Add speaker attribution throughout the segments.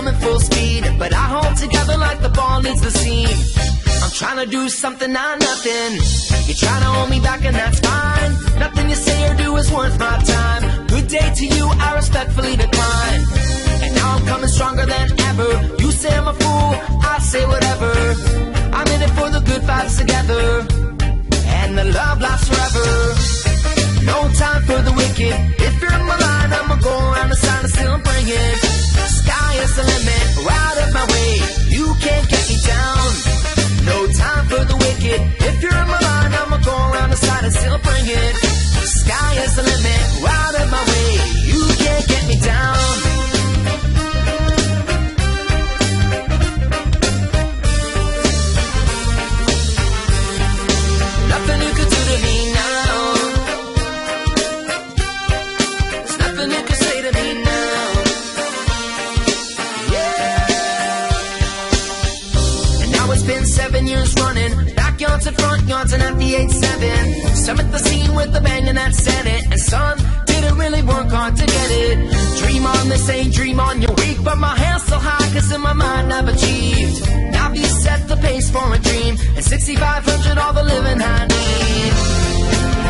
Speaker 1: coming full speed, but I hold together like the ball needs the seam. I'm trying to do something, not nothing. You try to hold me back and that's fine. Nothing you say or do is worth my time. Good day to you, I respectfully decline. And now I'm coming stronger than ever. You say I'm a fool, I say whatever. I'm in it for the good vibes together, and the love lasts forever. No time for the wicked. If you're in my line, I'ma go around the side and still bring it. Sky is the limit, right up my way. You can't get me down. No time for the wicked. If you're in my line, I'ma go around the side and still bring it. Sky is the limit, right up my way. You can't get me down. Nothing you could do to me now. There's nothing you could say to me now. Yeah. And now it's been 7 years running. Backyards and front yards and at the 8-7. Some at the scene with the bang and that's it. And son, didn't really work hard to get it. Dream on this, ain't dream on your week. But my hands so high, cause in my mind I've achieved. Now you set the pace for a dream. And 6,500 all the living I need.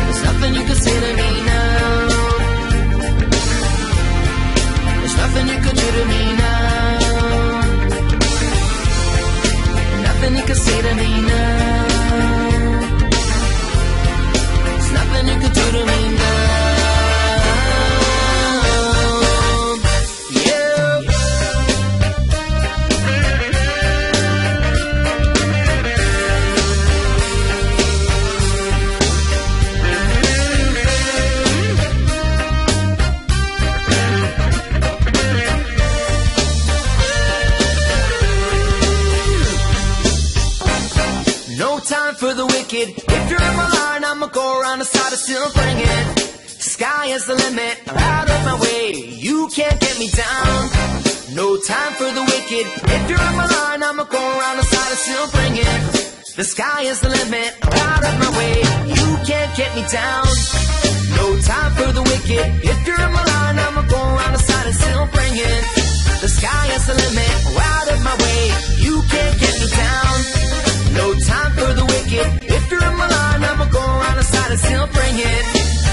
Speaker 1: There's nothing you can say to me now. There's nothing you can do to me now. Nothing you can say to me now. There's nothing you can do to me now. Time for the wicked. If you're in my line, I'ma go around the side and still bring it. Sky is the limit, out of my way. You can't get me down. No time for the wicked. If you're in my line, I'ma go around the side and still bring it. The sky is the limit, out of my way. You can't get me down. No time for the wicked. If you're in my line, I'ma go around the side and still bring it. The sky is the limit, out of my way. You can't get me down. No time for the wicked. If you're in my line, I'ma go around the side and still bring it.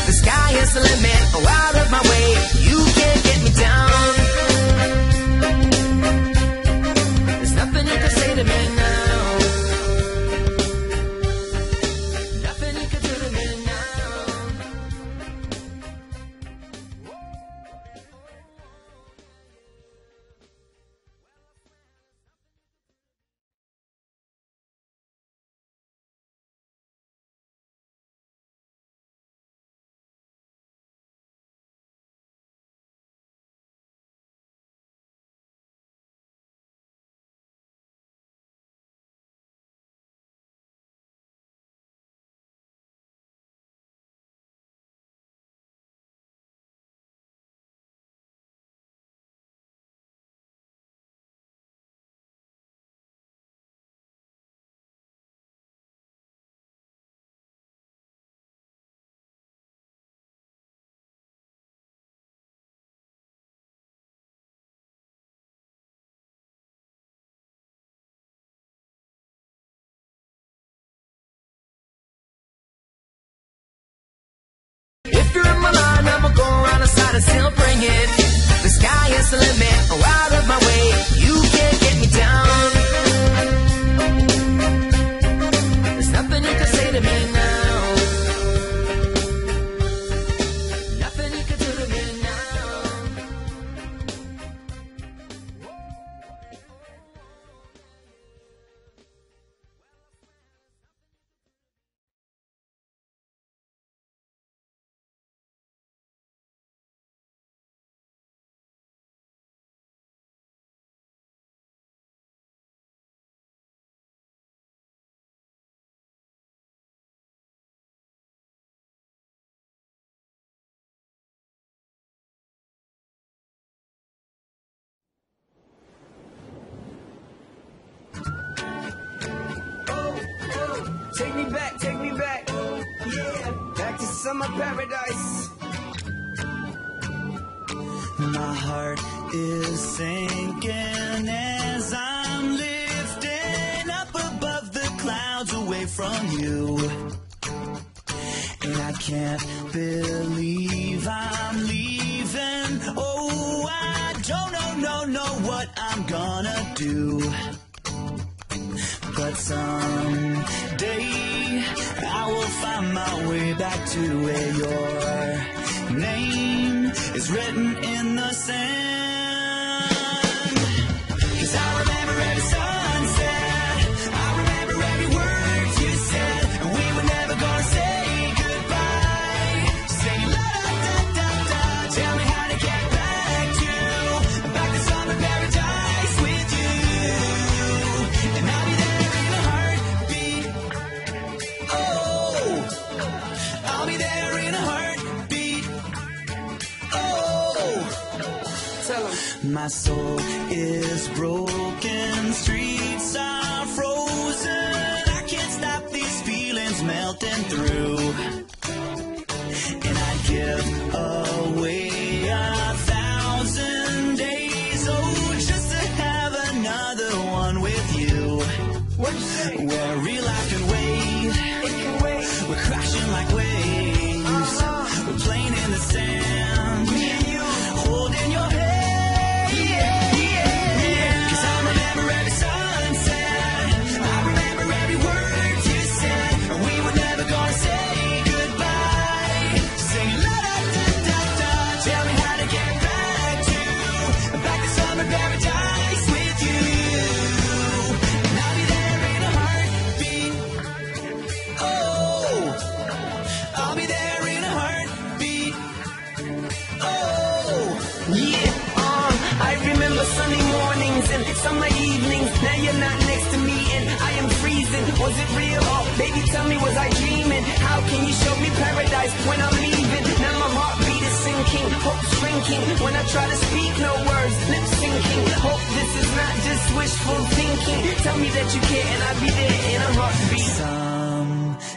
Speaker 1: The sky is the limit, out of my way. You can't get me down. There's nothing you can say to me now. Nothing you can do to me now. If you're in my line, I'ma go around the side and still bring it. The sky is the limit, out of my way. You can't get me down. There's nothing you can say to me now. Nothing you can do to me now.
Speaker 2: Take me back, yeah, back to summer paradise. My heart
Speaker 1: is sinking as I'm lifting up above the clouds away from you. And I can't believe I'm leaving. Oh, I don't know what I'm gonna do. But someday I will find my way back to where your name is written in the sand. 'Cause I remember every sunset, I remember every word you said, and we were never gonna say goodbye. Say la da da da, tell me how to get back to summer paradise with you. And I'll be there in a heartbeat. Oh, I'll be there in a heartbeat. Oh, tell 'em. My soul is broken, streets are frozen. I can't stop these feelings melting through. And I'd give away 1,000 days, oh, just to have another one with you. What'd you say? Where real life can wait. It can wait. We're crashing like waves. We're playing in the sand. Me and you holding your hand. Yeah, yeah, yeah. 'Cause I remember every sunset, I remember every word you said, and we were never gonna say goodbye. Say la da da da da, tell me how to get back to summer paradise with you. And I'll be there in a heartbeat. Oh, I'll be there in a heartbeat. Oh, yeah. I remember sunny mornings and summer evenings. Now you're not next to me and I am freezing. Was it real? Oh, baby, tell me, was I dreaming? How can you show me paradise when I'm leaving? Now my heartbeat is sinking, hope shrinking. When I try to speak, no words, lip syncing. Hope this is not just wishful thinking. Tell me that you care and I'll be there in a heartbeat.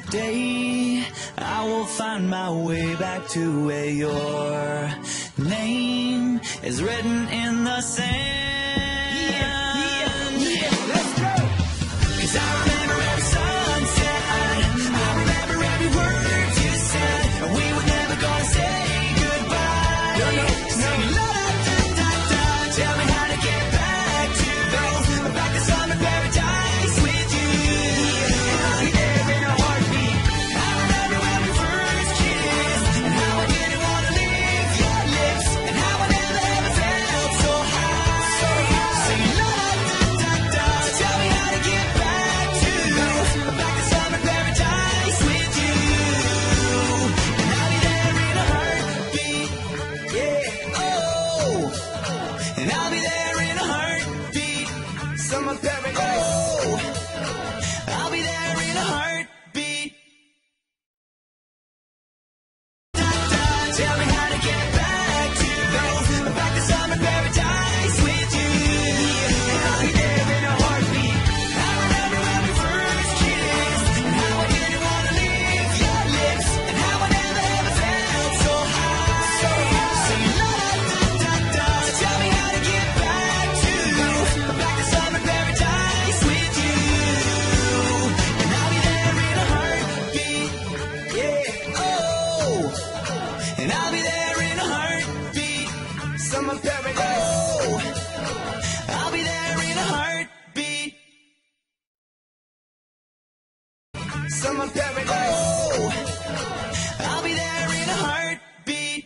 Speaker 1: Someday I will find my way back to where your name is written in the sand. Yeah, yeah, yeah, let's go. 'Cause I remember every sunset, I remember every word you said, and we were never gonna say goodbye. No, say la da da da, tell me how to get back to summer paradise with you. And I'll be there in a heartbeat. I remember when we first kissed, and how I didn't want to leave your lips, and how I never ever felt so high. Say la da da da, tell me how to get back to summer paradise with you. And I'll be there in a heartbeat. Yeah, oh, and I'll be there in a heartbeat. Summer paradise. Oh, I'll be there in a heartbeat. Tell me how to get back to summer paradise with you. And I'll be there in a heartbeat. I remember when we first kissed, and how I didn't want to leave your lips, and how I never ever felt so high. Say la da da da, tell me how to get back to summer paradise with you. And I'll be there in a heartbeat. Yeah, oh, and I'll be there in a heartbeat. Summer paradise. Oh, I'll be there in a heartbeat. Summer paradise. Oh, I'll be there in a heartbeat.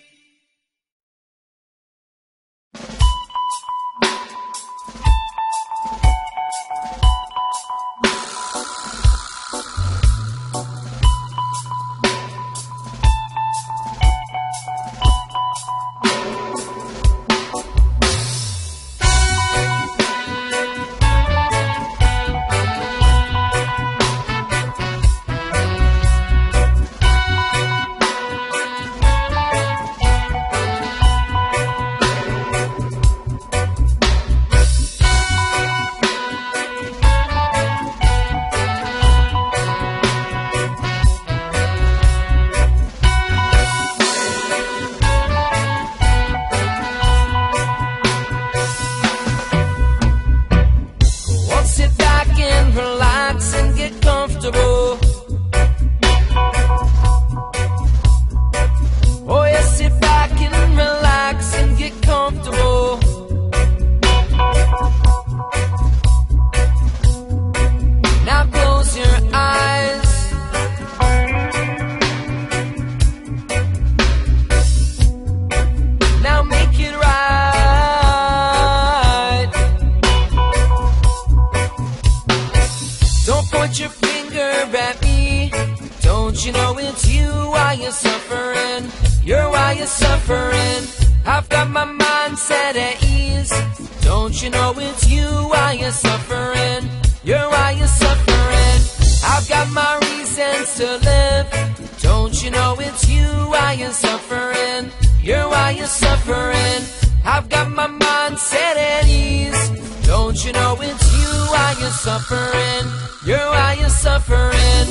Speaker 1: finger at me. Don't you know it's you why you're suffering? You're why you're suffering. I've got my mind set at ease. Don't you know it's you why you're suffering? You're why you're suffering. I've got my reasons to live. Don't you know it's you why you're suffering? You're why you're suffering. I've got my mind set at ease. Don't you know it's you why you're suffering? You're why you're suffering.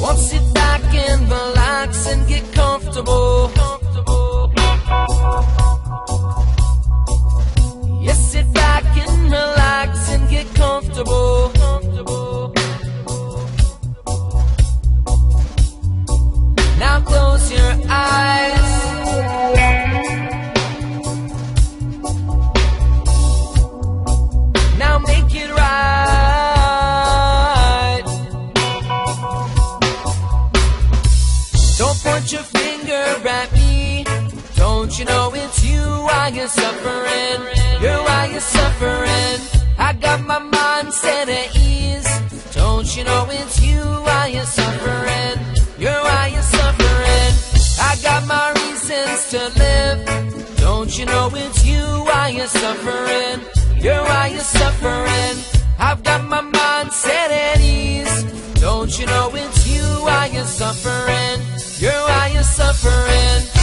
Speaker 1: Won't sit back and relax and get comfortable. Yes, sit back and relax and get comfortable. Now close your eyes. Now make it right. Don't point your finger at me. Don't you know it's you why you're suffering? You're why you're suffering. I got my mind set at ease. Don't you know it's you why you're suffering? You're why you're suffering. I got my reasons to live. Don't you know it's you why you're suffering? You're why you're suffering. I've got my mind set at ease. Don't you know it's you why you're suffering? You're why you're suffering.